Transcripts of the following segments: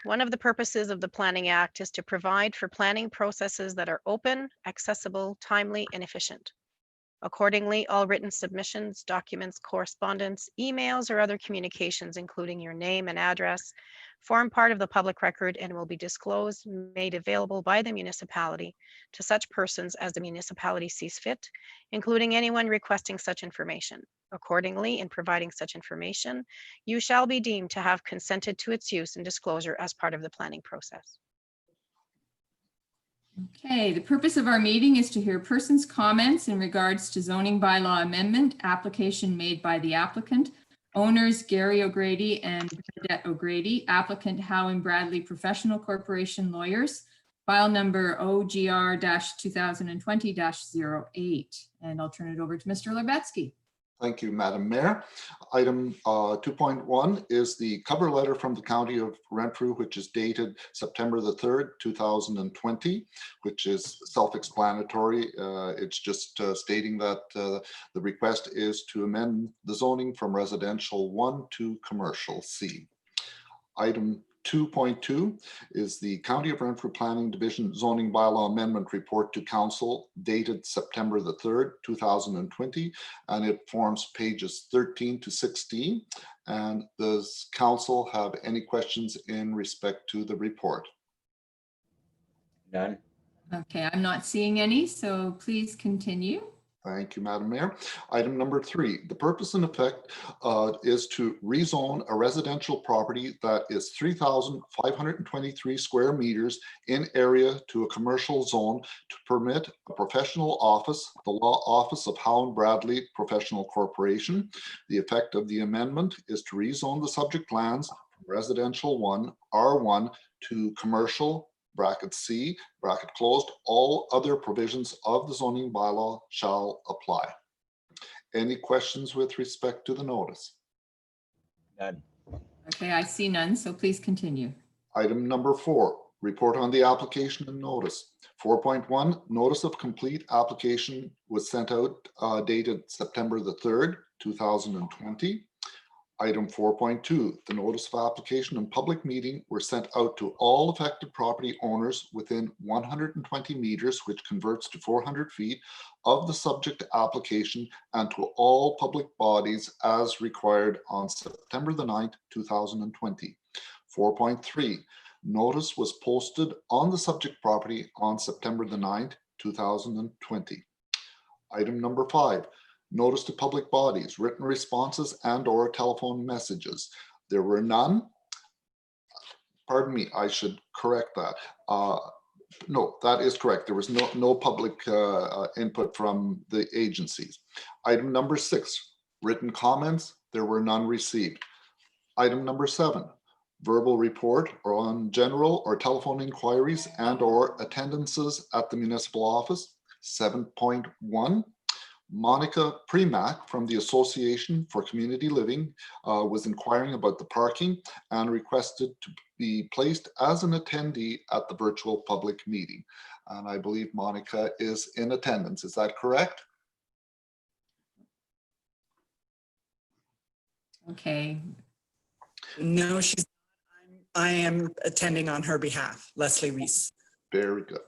one of the purposes of the Planning Act is to provide for planning processes that are open, accessible, timely, and efficient. Accordingly, all written submissions, documents, correspondence, emails, or other communications, including your name and address, form part of the public record and will be disclosed, made available by the municipality to such persons as the municipality sees fit, including anyone requesting such information. Accordingly, in providing such information, you shall be deemed to have consented to its use and disclosure as part of the planning process. Okay, the purpose of our meeting is to hear persons' comments in regards to zoning bylaw amendment application made by the applicant, owners Gary O'Grady and Bernadette O'Grady, applicant Howe and Bradley Professional Corporation lawyers, file number OGR-2020-08. And I'll turn it over to Mr. Larbetsky. Thank you, Madam Mayor. Item 2.1 is the cover letter from the County of Renfrew, which is dated September the 3rd, 2020, which is self-explanatory. It's just stating that the request is to amend the zoning from residential 1 to commercial C. Item 2.2 is the County of Renfrew Planning Division Zoning Bylaw Amendment Report to Council dated September the 3rd, 2020, and it forms pages 13 to 16. And does Council have any questions in respect to the report? None. Okay, I'm not seeing any, so please continue. Thank you, Madam Mayor. Item number 3, the purpose and effect is to rezone a residential property that is 3,523 square meters in area to a commercial zone to permit a professional office, the law office of Howe and Bradley Professional Corporation. The effect of the amendment is to rezone the subject lands from residential 1, R1 to commercial bracket C, bracket closed, all other provisions of the zoning bylaw shall apply. Any questions with respect to the notice? None. Okay, I see none, so please continue. Item number 4, report on the application and notice. 4.1, notice of complete application was sent out dated September the 3rd, 2020. Item 4.2, the notice of application and public meeting were sent out to all affected property owners within 120 meters, which converts to 400 feet of the subject application, and to all public bodies as required on September the 9th, 2020. 4.3, notice was posted on the subject property on September the 9th, 2020. Item number 5, notice to public bodies, written responses and/or telephone messages. There were none. Pardon me, I should correct that. No, that is correct. There was no public input from the agencies. Item number 6, written comments. There were none received. Item number 7, verbal report or on general or telephone inquiries and/or attendances at the municipal office. 7.1, Monica Premack from the Association for Community Living was inquiring about the parking and requested to be placed as an attendee at the virtual public meeting. And I believe Monica is in attendance. Is that correct? Okay. No, I am attending on her behalf, Leslie Reese. Very good.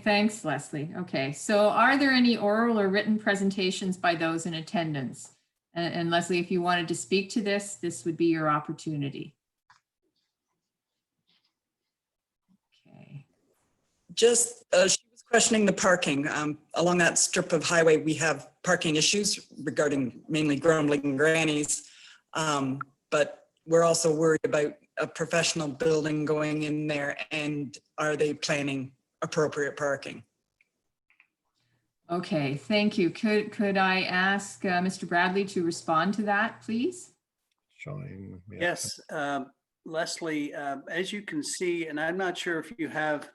Thanks, Leslie. Okay, so are there any oral or written presentations by those in attendance? And Leslie, if you wanted to speak to this would be your opportunity. Okay. Just, she was questioning the parking. Along that strip of highway, we have parking issues regarding mainly grumbling grannies. But we're also worried about a professional building going in there, and are they planning appropriate parking? Okay, thank you. Could I ask Mr. Bradley to respond to that, please? Showing. Yeah. Yes, Leslie, as you can see, and I'm not sure if you have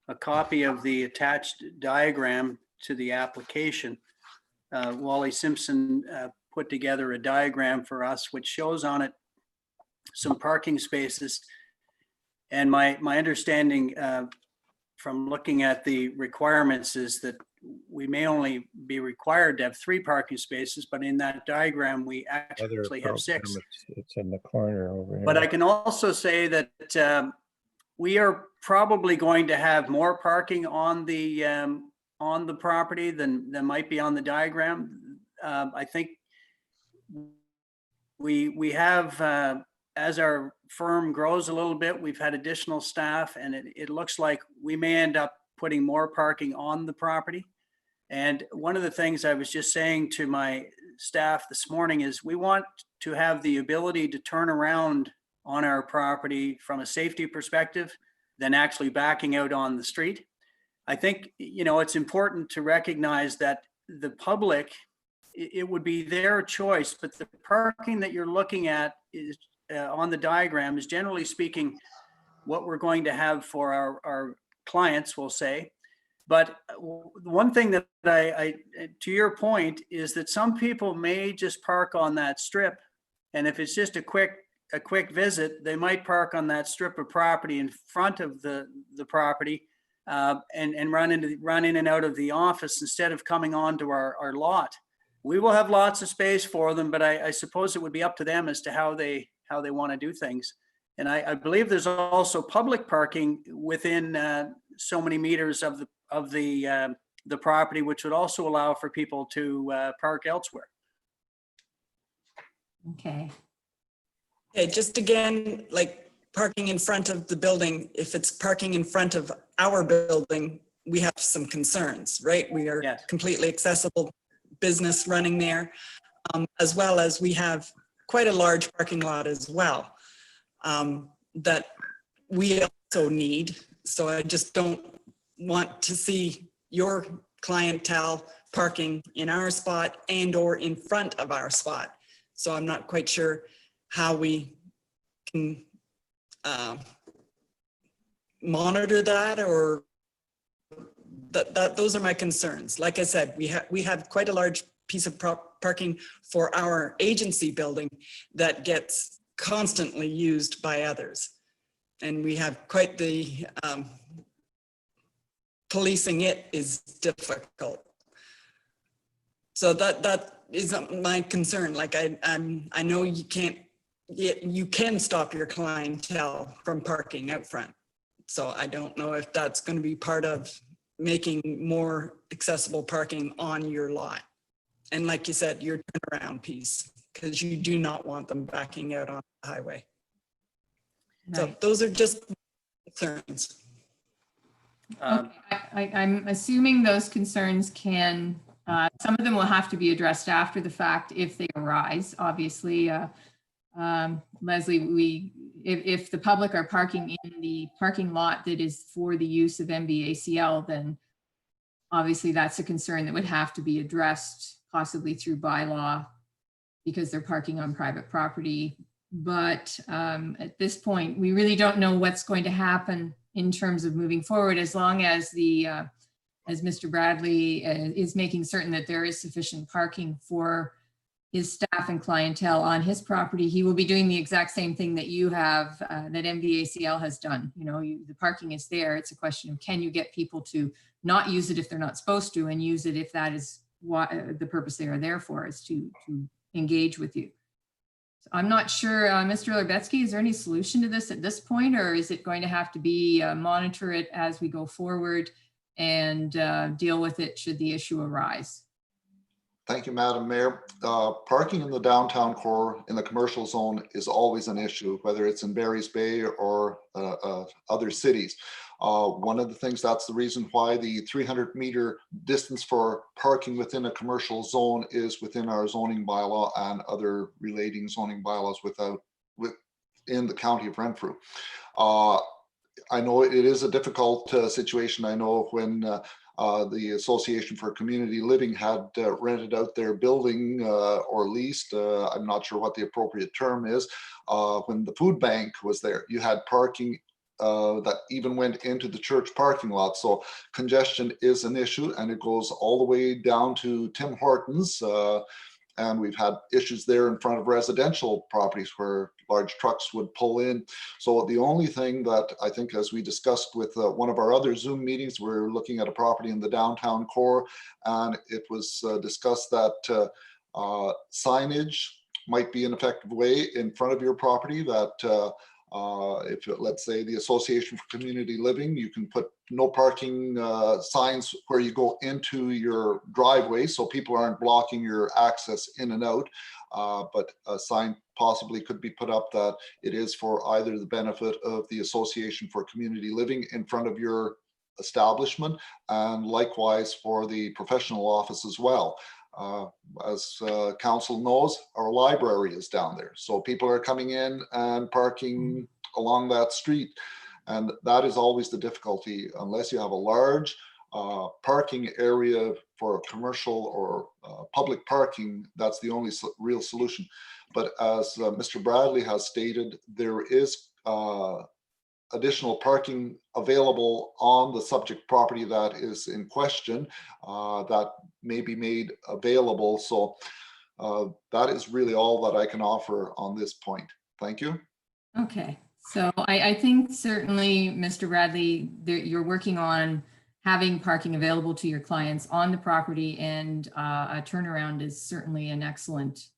a copy of the attached diagram to the application. Wally Simpson put together a diagram for us, which shows on it some parking spaces. And my understanding from looking at the requirements is that we may only be required to have 3 parking spaces, but in that diagram, we Other actually have 6. program, it's in the corner over here. But I can also say that we are probably going to have more parking on the property than might be on the diagram. I think we have, as our firm grows a little bit, we've had additional staff, and it looks like we may end up putting more parking on the property. And one of the things I was just saying to my staff this morning is we want to have the ability to turn around on our property from a safety perspective than actually backing out on the street. I think, it's important to recognize that the public, it would be their choice, but the parking that you're looking at is on the diagram is, generally speaking, what we're going to have for our clients, we'll say. But one thing that I, to your point, is that some people may just park on that strip. And if it's just a quick visit, they might park on that strip of property in front of the property and run in and out of the office instead of coming onto our lot. We will have lots of space for them, but I suppose it would be up to them as to how they want to do things. And I believe there's also public parking within so many meters of the property, which would also allow for people to park elsewhere. Okay. Okay, just again, like parking in front of the building, if it's parking in front of our building, we have some concerns, right? We are Yes. completely accessible business running there, as well as we have quite a large parking lot as well that we also need. So I just don't want to see your clientele parking in our spot and or in front of our spot. So I'm not quite sure how we can monitor that, or that those are my concerns. Like I said, we have quite a large piece of parking for our agency building that gets constantly used by others. And we have quite the policing it is difficult. So that is my concern. Like I know you can stop your clientele from parking out front. So I don't know if that's going to be part of making more accessible parking on your lot. And like you said, your turnaround piece, because you do not want them backing out on the highway. So Right. those are just concerns. Um, Okay. I'm assuming those concerns can, some of them will have to be addressed after the fact if they arise. Obviously, Leslie, if the public are parking in the parking lot that is for the use of MBACL, then obviously that's a concern that would have to be addressed, possibly through bylaw, because they're parking on private property. But at this point, we really don't know what's going to happen in terms of moving forward, as long as as Mr. Bradley is making certain that there is sufficient parking for his staff and clientele on his property. He will be doing the exact same thing that you have, that MBACL has done. The parking is there. It's a question of, can you get people to not use it if they're not supposed to, and use it if that is what the purpose they are there for, is to engage with you. So I'm not sure, Mr. Lerbetsky, is there any solution to this at this point, or is it going to have to be monitor it as we go forward and deal with it should the issue arise? Thank you, Madam Mayor. Parking in the downtown core in the commercial zone is always an issue, whether it's in Barry's Bay or other cities. One of the things, that's the reason why the 300-meter distance for parking within a commercial zone is within our zoning bylaw and other relating zoning bylaws within the county of Renfrew. I know it is a difficult situation. I know when the Association for Community Living had rented out their building or leased, I'm not sure what the appropriate term is, when the food bank was there, you had parking that even went into the church parking lot. So congestion is an issue, and it goes all the way down to Tim Hortons. And we've had issues there in front of residential properties where large trucks would pull in. So the only thing that I think, as we discussed with one of our other Zoom meetings, we're looking at a property in the downtown core, and it was discussed that signage might be an effective way in front of your property that if, let's say, the Association for Community Living, you can put no parking signs where you go into your driveway, so people aren't blocking your access in and out. But a sign possibly could be put up that it is for either the benefit of the Association for Community Living in front of your establishment, and likewise for the professional office as well. As council knows, our library is down there, so people are coming in and parking along that street, and that is always the difficulty. Unless you have a large parking area for commercial or public parking, that's the only real solution. But as Mr. Bradley has stated, there is additional parking available on the subject property that is in question that may be made available. So that is really all that I can offer on this point. Thank you. Okay, so I think certainly, Mr. Bradley, you're working on having parking available to your clients on the property, and a turnaround is certainly an excellent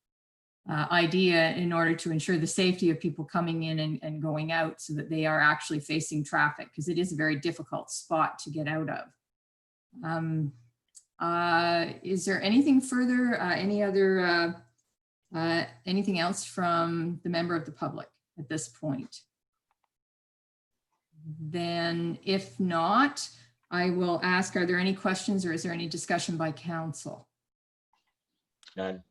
idea in order to ensure the safety of people coming in and going out, so that they are actually facing traffic, because it is a very difficult spot to get out of. Is there anything further, anything else from the member of the public at this point? Then if not, I will ask, are there any questions, or is there any discussion by council? None.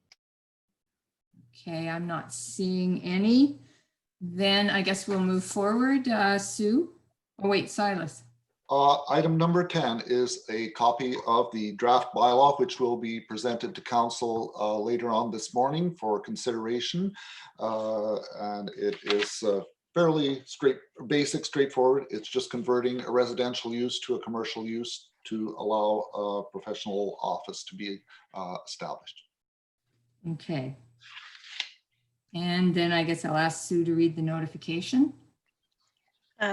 Okay, I'm not seeing any. Then I guess we'll move forward. Sue? Oh, wait, Silas. Item number 10 is a copy of the draft bylaw, which will be presented to council later on this morning for consideration. And it is fairly basic, straightforward. It's just converting a residential use to a commercial use to allow a professional office to be established. Okay. And then I guess I'll ask Sue to read the notification.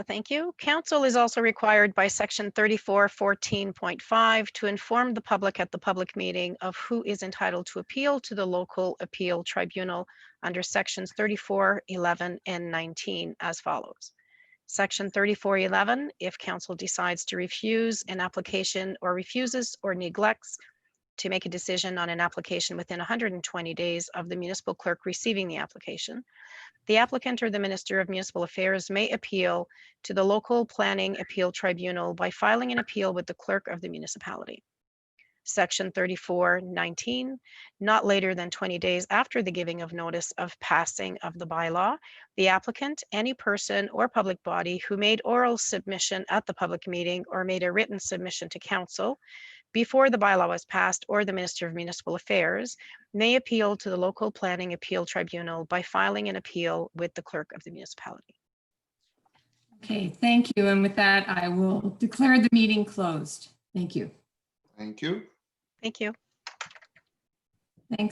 Thank you. Council is also required by section 3414.5 to inform the public at the public meeting of who is entitled to appeal to the local appeal tribunal under sections 34:11 and 19 as follows. Section 34:11, if council decides to refuse an application or refuses or neglects to make a decision on an application within 120 days of the municipal clerk receiving the application, the applicant or the Minister of Municipal Affairs may appeal to the local planning appeal tribunal by filing an appeal with the clerk of the municipality. Section 34:19, not later than 20 days after the giving of notice of passing of the bylaw, the applicant, any person or public body who made oral submission at the public meeting or made a written submission to council before the bylaw was passed, or the Minister of Municipal Affairs, may appeal to the local planning appeal tribunal by filing an appeal with the clerk of the municipality. Okay, thank you. And with that, I will declare the meeting closed. Thank you. Thank you. Thank you.